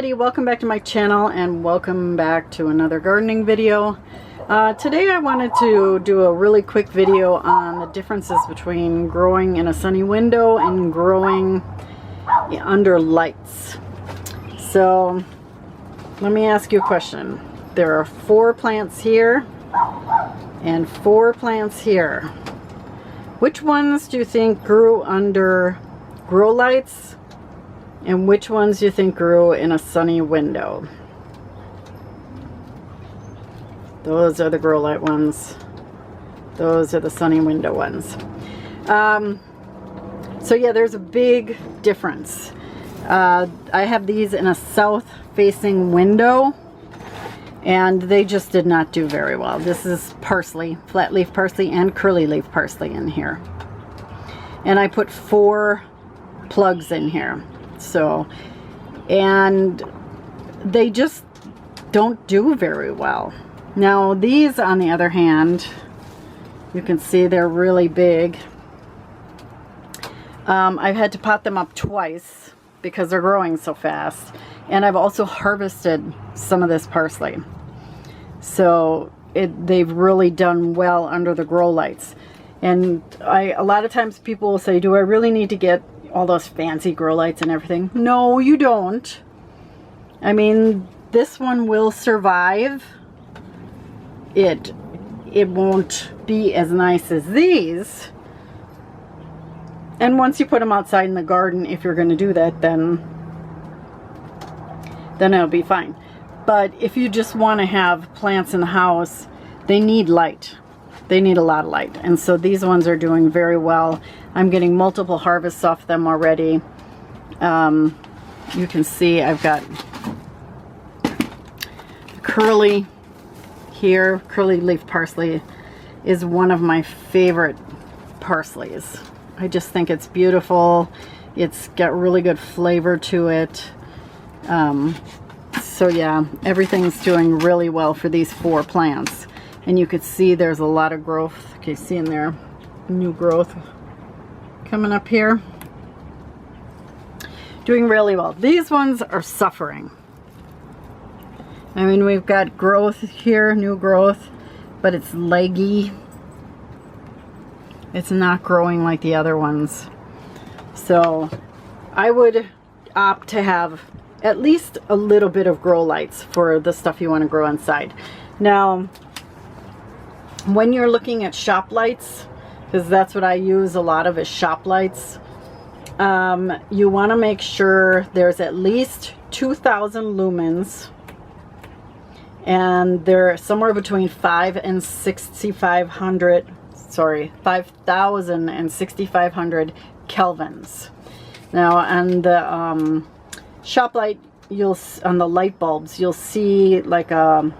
everybody, welcome back to my channel and welcome back to another gardening video. Today I wanted to do a really quick video on the differences between growing in a sunny window and growing under lights. So let me ask you a question. There are 4 plants here and 4 plants here. Which ones do you think grew under grow lights? And which ones do you think grew in a sunny window? Those are the grow light ones. Those are the sunny window ones. So yeah, there's a big difference. I have these in a south facing window and they just did not do very well. This is parsley, flat leaf parsley and curly leaf parsley in here. And I put 4 plugs in here. So, and they just don't do very well. Now these, on the other hand, you can see they're really big. I've had to pot them up twice because they're growing so fast. And I've also harvested some of this parsley. So they've really done well under the grow lights. And a lot of times people will say, do I really need to get all those fancy grow lights and everything? No, you don't. I mean, this one will survive. It won't be as nice as these. And once you put them outside in the garden, if you're going to do that, then it'll be fine. But if you just want to have plants in the house, they need light. They need a lot of light. And so these ones are doing very well. I'm getting multiple harvests off them already. You can see I've got curly here. Curly leaf parsley is one of my favorite parsleys. I just think it's beautiful. It's got really good flavor to it. So yeah, everything's doing really well for these 4 plants. And you could see there's a lot of growth. Okay, see in there, new growth coming up here. Doing really well. These ones are suffering. I mean, we've got growth here, new growth, but it's leggy. It's not growing like the other ones. So I would opt to have at least a little bit of grow lights for the stuff you want to grow inside. Now, when you're looking at shop lights, because that's what I use a lot of, is shop lights, you want to make sure there's at least 2,000 lumens, and they're somewhere between 5,000 and 6,500 kelvins. Now on the shop light, on the light bulbs, you'll see like a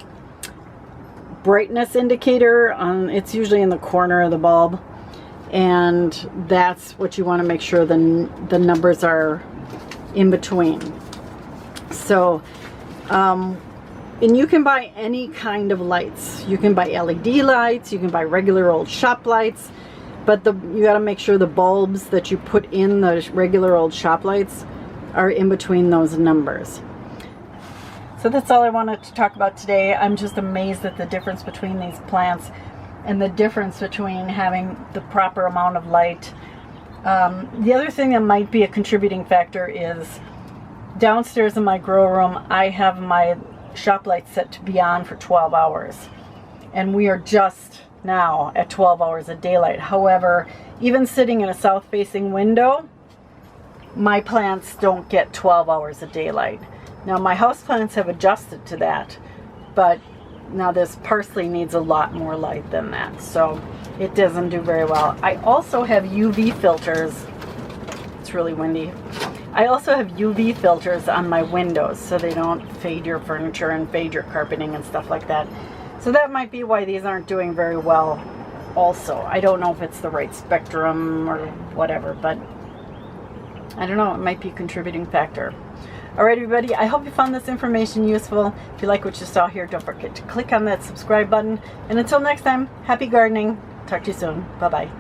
brightness indicator it's usually in the corner of the bulb, and that's what you want to make sure the numbers are in between. So and you can buy any kind of lights. You can buy LED lights, you can buy regular old shop lights, but you got to make sure the bulbs that you put in the regular old shop lights are in between those numbers. So that's all I wanted to talk about today. I'm just amazed at the difference between these plants and the difference between having the proper amount of light. The other thing that might be a contributing factor is downstairs in my grow room, I have my shop light set to be on for 12 hours. And we are just now at 12 hours of daylight. However, even sitting in a south-facing window, my plants don't get 12 hours of daylight. Now my houseplants have adjusted to that, but now this parsley needs a lot more light than that, so it doesn't do very well. I also have UV filters. It's really windy. I also have UV filters on my windows so they don't fade your furniture and fade your carpeting and stuff like that. So that might be why these aren't doing very well also. I don't know if it's the right spectrum or whatever, but I don't know, it might be a contributing factor. Alright everybody, I hope you found this information useful. If you like what you saw here, don't forget to click on that subscribe button. And until next time, happy gardening. Talk to you soon. Bye-bye.